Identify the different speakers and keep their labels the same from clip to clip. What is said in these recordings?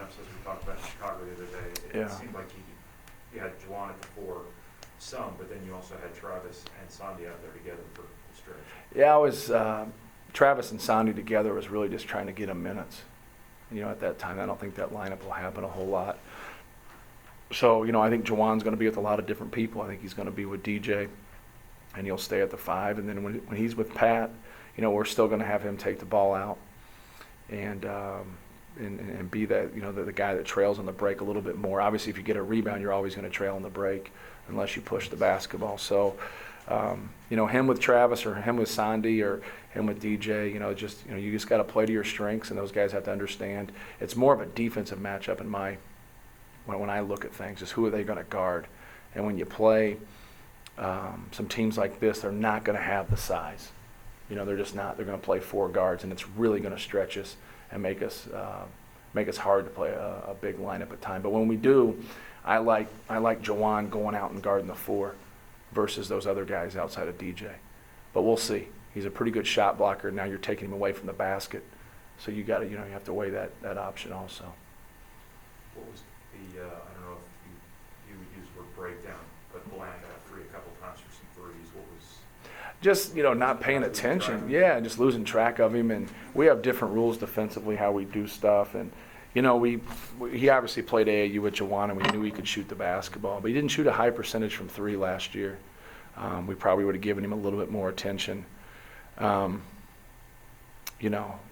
Speaker 1: lineups, as we talked about in Chicago the other day. It seemed like you had Juwan at the 4 some, but then you also had Travis and Sandy out there together for the stretch.
Speaker 2: Yeah, I was Travis and Sandy together was really just trying to get him minutes. At that time, I don't think that lineup will happen a whole lot. So, I think Juwan's going to be with a lot of different people. I think he's going to be with DJ, and he'll stay at the 5. And then when he's with Pat, we're still going to have him take the ball out and be that, the guy that trails on the break a little bit more. Obviously, if you get a rebound, you're always going to trail on the break unless you push the basketball. So, him with Travis or him with Sandy or him with DJ, you just got to play to your strengths, and those guys have to understand. It's more of a defensive matchup when I look at things, is who are they going to guard. And when you play some teams like this, they're not going to have the size. They're just not. They're going to play 4 guards, and it's really going to stretch us and make us hard to play a big lineup at time. But when we do, I like Juwan going out and guarding the 4 versus those other guys outside of DJ. But we'll see. He's a pretty good shot blocker. Now you're taking him away from the basket, so you have to weigh that option also.
Speaker 1: What was the I don't know if you would use the word breakdown, but Blank got free a couple times for some threes. What was
Speaker 2: just not paying attention, and just losing track of him. And we have different rules defensively how we do stuff. And he obviously played AAU with Juwan, and we knew he could shoot the basketball, but he didn't shoot a high percentage from 3 last year. We probably would have given him a little bit more attention.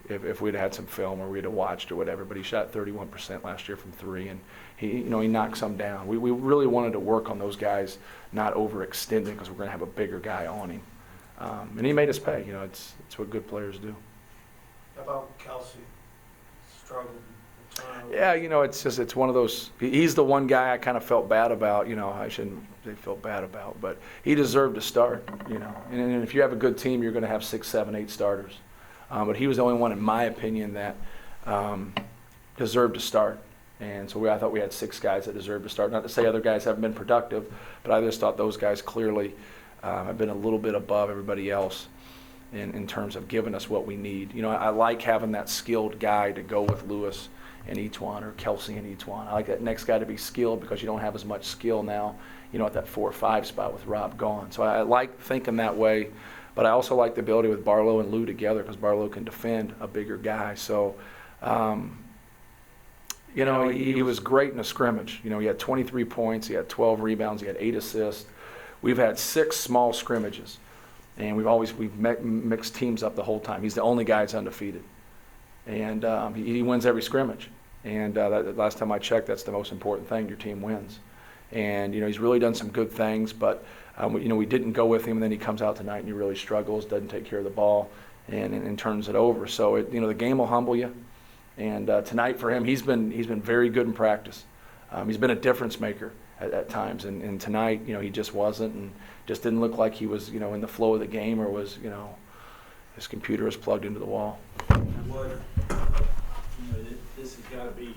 Speaker 2: If we'd had some film or we'd have watched or whatever, but he shot 31% last year from 3, and he knocked some down. We really wanted to work on those guys not overextending because we're going to have a bigger guy on him. And he made us pay. It's what good players do.
Speaker 3: How about Kelsey? Struggled.
Speaker 2: Yeah, it's one of those. He's the one guy I kind of felt bad about. I shouldn't say felt bad about, but he deserved to start. And if you have a good team, you're going to have 6, 7, 8 starters. But he was the only one, in my opinion, that deserved to start. And so I thought we had 6 guys that deserved to start. Not to say other guys haven't been productive, but I just thought those guys clearly have been a little bit above everybody else in terms of giving us what we need. I like having that skilled guy to go with Lewis and Etuan, or Kelsey and Etuan. I like that next guy to be skilled because you don't have as much skill now, at that 4 or 5 spot with Rob gone. So I like thinking that way, but I also like the ability with Barlow and Lou together because Barlow can defend a bigger guy. So, he was great in a scrimmage. He had 23 points, he had 12 rebounds, he had 8 assists. We've had 6 small scrimmages, and we've mixed teams up the whole time. He's the only guy that's undefeated. And he wins every scrimmage. And last time I checked, that's the most important thing. Your team wins. And he's really done some good things, but we didn't go with him. And then he comes out tonight and he really struggles, doesn't take care of the ball, and turns it over. So the game will humble you. And tonight for him, he's been very good in practice. He's been a difference maker at times. And tonight, he just wasn't, and just didn't look like he was in the flow of the game, or was his computer is plugged into the wall.
Speaker 4: This has got to be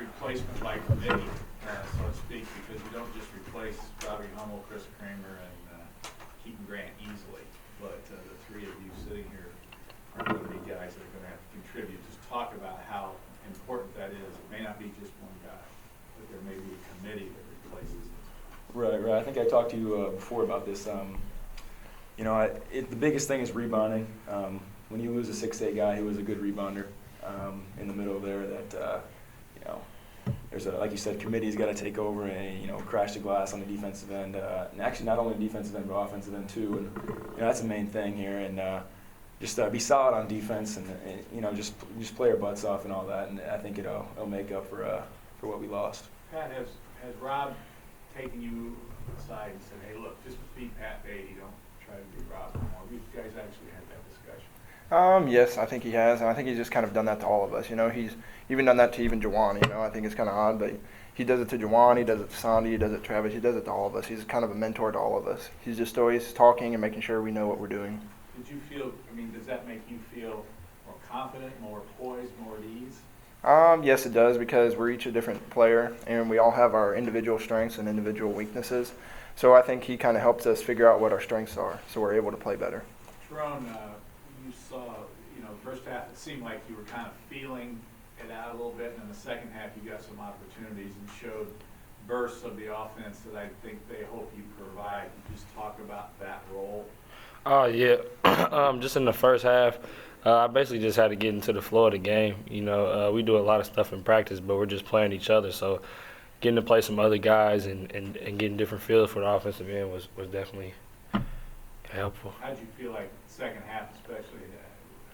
Speaker 4: replacement by committee, so to speak, because you don't just replace Robbie Hummel, Chris Kramer, and Keaton Grant easily. But the 3 of you sitting here are going to be guys that are going to have to contribute. Just talk about how important that is. It may not be just one guy, but there may be a committee that replaces it.
Speaker 5: Right. I think I talked to you before about this. The biggest thing is rebounding. When you lose a 6'8" guy who was a good rebounder in the middle there, that there's like you said, committee's got to take over and crash the glass on the defensive end, and actually not only defensive end but offensive end too. And that's the main thing here. And just be solid on defense, and just play our butts off and all that. And I think it'll make up for what we lost.
Speaker 4: Pat, has Rob taken you aside and said, "Hey, look, just beat Pat Bade. Don't try to beat Rob anymore"? You guys actually had that discussion.
Speaker 6: Yes, I think he has, and I think he's just kind of done that to all of us. He's even done that to even Juwan. I think it's kind of odd, but he does it to Juwan, he does it to Sandy, he does it to Travis, he does it to all of us. He's kind of a mentor to all of us. He's just always talking and making sure we know what we're doing.
Speaker 4: Did you feel? Does that make you feel more confident, more poised, more at ease?
Speaker 6: Yes, it does, because we're each a different player, and we all have our individual strengths and individual weaknesses. So I think he kind of helps us figure out what our strengths are, so we're able to play better.
Speaker 4: Terone, you saw, the first half, it seemed like you were kind of feeling it out a little bit, and in the second half, you got some opportunities and showed bursts of the offense that I think they hope you provide. You just talk about that role.
Speaker 7: Oh, yeah. Just in the first half, I basically just had to get into the flow of the game. You know, we do a lot of stuff in practice, but we're just playing each other. So getting to play some other guys and getting different feels for the offensive end was definitely helpful.
Speaker 4: How did you feel like second half, especially?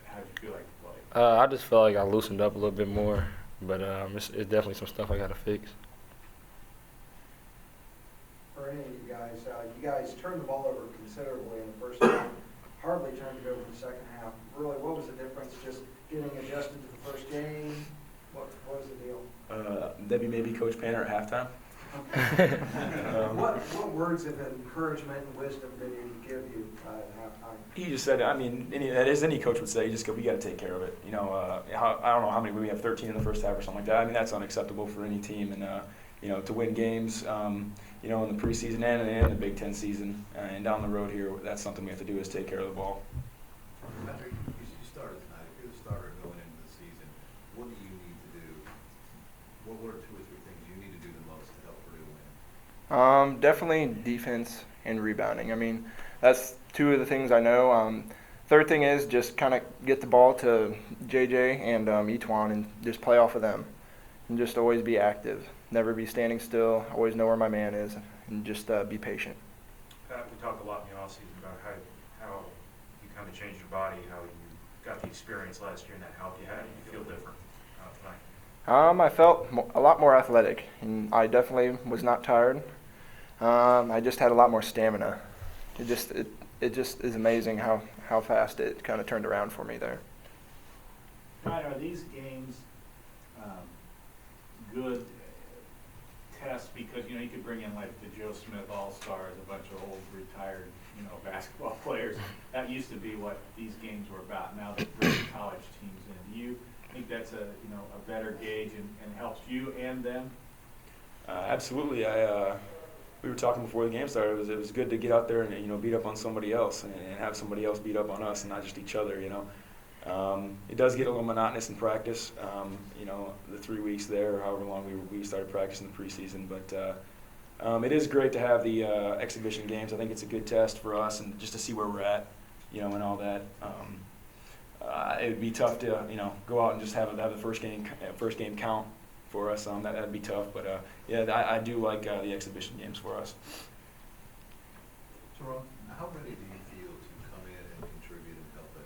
Speaker 4: How did you feel like you played?
Speaker 7: I just felt like I loosened up a little bit more, but it's definitely some stuff I got to fix.
Speaker 8: For any of you guys turned the ball over considerably in the first half, hardly turned it over in the second half. Really, what was the difference? Just getting adjusted to the first game? What was the deal?
Speaker 5: Debbie, maybe Coach Panner at halftime.
Speaker 8: What words of encouragement and wisdom did he give you at halftime?
Speaker 5: He just said, I mean, as any coach would say, you just go, we got to take care of it. You know, I don't know how many, we have 13 in the first half or something like that. I mean, that's unacceptable for any team. And, you know, to win games, you know, in the preseason and in the Big Ten season and down the road here, that's something we have to do is take care of the ball.
Speaker 9: Patrick, you started tonight. If you're the starter going into the season, what do you need to do? What are 2 or 3 things you need to do the most to help Purdue win?
Speaker 6: Definitely defense and rebounding. I mean, that's 2 of the things I know. Third thing is just kind of get the ball to JJ and Etwan and just play off of them. And just always be active. Never be standing still. Always know where my man is. And just be patient.
Speaker 1: Pat, we talked a lot in the offseason about how you kind of changed your body, how you got the experience last year and that helped you. How did you feel different tonight?
Speaker 6: I felt a lot more athletic, and I definitely was not tired. I just had a lot more stamina. It just is amazing how fast it kind of turned around for me there.
Speaker 4: Ryne, are these games good tests? Because, you know, you could bring in like the Joe Smith All-Stars, a bunch of old retired, you know, basketball players. That used to be what these games were about. Now they bring college teams in. Do you think that's a better gauge and helps you and them?
Speaker 5: Absolutely. We were talking before the game started. It was good to get out there and, you know, beat up on somebody else and have somebody else beat up on us and not just each other, you know. It does get a little monotonous in practice, you know, the 3 weeks there, however long we started practicing the preseason. But it is great to have the exhibition games. I think it's a good test for us and just to see where we're at, you know, and all that. It would be tough to, you know, go out and just have the first game count for us. That'd be tough. But yeah, I do like the exhibition games for us.
Speaker 9: Terone, how ready do you feel to come in and contribute and help a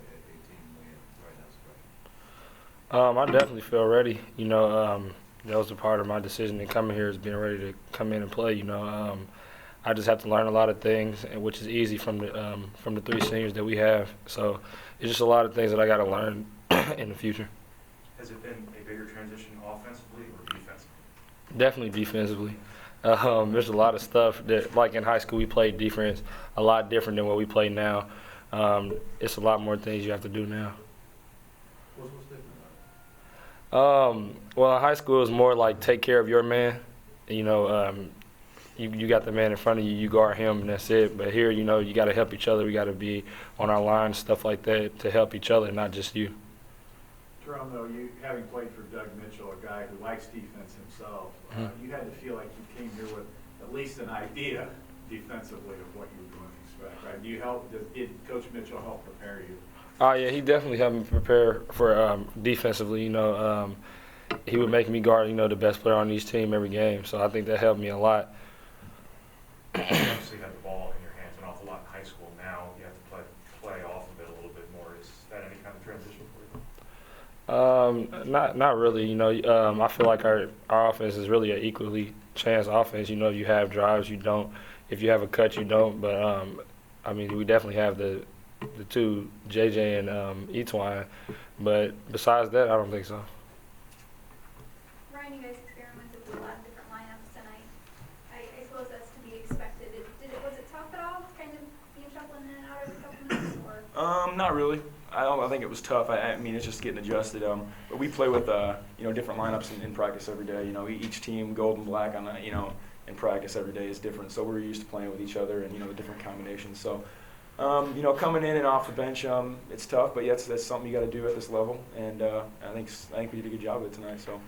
Speaker 9: team win right now, especially?
Speaker 7: I definitely feel ready. You know, that was a part of my decision in coming here is being ready to come in and play. You know, I just have to learn a lot of things, which is easy from the 3 seniors that we have. So it's just a lot of things that I got to learn in the future.
Speaker 1: Has it been a bigger transition offensively or defensively?
Speaker 7: Definitely defensively. There's a lot of stuff that, like in high school, we played defense a lot different than what we play now. It's a lot more things you have to do now.
Speaker 9: What's different about it?
Speaker 7: Well, in high school, it was more like take care of your man. You know, you got the man in front of you, you guard him, and that's it. But here, you know, you got to help each other. We got to be on our line, stuff like that, to help each other, not just you.
Speaker 4: Terone, though, you having played for Doug Mitchell, a guy who likes defense himself, you had to feel like you came here with at least an idea defensively of what you were going to expect, right? Did Coach Mitchell help prepare you?
Speaker 7: Oh, yeah, he definitely helped me prepare for defensively. You know, he would make me guard, you know, the best player on each team every game. So I think that helped me a lot.
Speaker 1: You obviously had the ball in your hands an awful lot in high school. Now you have to play off of it a little bit more. Is that any kind of transition for you?
Speaker 7: Not really. You know, I feel like our offense is really an equally chanced offense. You know, you have drives, you don't. If you have a cut, you don't. But I mean, we definitely have the 2, JJ and Etwan. But besides that, I don't think so.
Speaker 10: Ryne, you guys experimented with a lot of different lineups tonight. I suppose that's to be expected. Was it tough at all, kind of being shuffling in and out every couple minutes? Or?
Speaker 5: Not really. I think it was tough. I mean, it's just getting adjusted. But we play with you know, different lineups in practice every day. You know, each team, gold and black, on you know, in practice every day is different. So we're used to playing with each other and, you know, the different combinations. So You know, coming in and off the bench, it's tough, but yes, that's something you got to do at this level, and I think we did a good job of it tonight. So.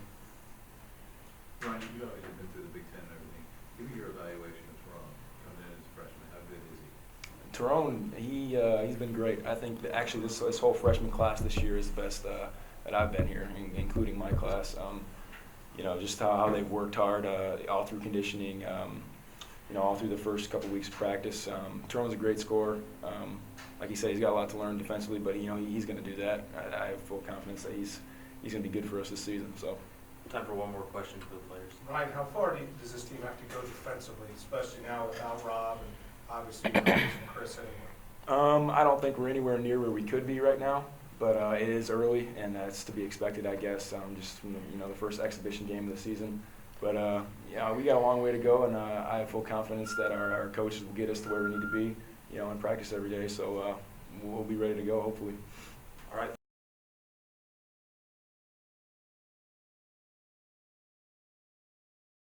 Speaker 9: Ryne, you've obviously been through the Big Ten and everything. Give me your evaluation of Terone coming in as a freshman. How good is he?
Speaker 5: Terone, he's been great. I think that actually this whole freshman class this year is the best that I've been here, including my class. You know, just how they've worked hard all through conditioning. You know, all through the first couple weeks of practice. Terone's a great scorer. Like you said, he's got a lot to learn defensively, but you know he's going to do that. I have full confidence that he's going to be good for us this season. So.
Speaker 11: Time for one more question for the players.
Speaker 3: Ryan, how far does this team have to go defensively, especially now without Rob and obviously without Chris anyway?
Speaker 5: I don't think we're anywhere near where we could be right now, but it is early, and that's to be expected, I guess, just from the first exhibition game of the season. But yeah, we got a long way to go, and I have full confidence that our coaches will get us to where we need to be, in practice every day. So we'll be ready to go, hopefully.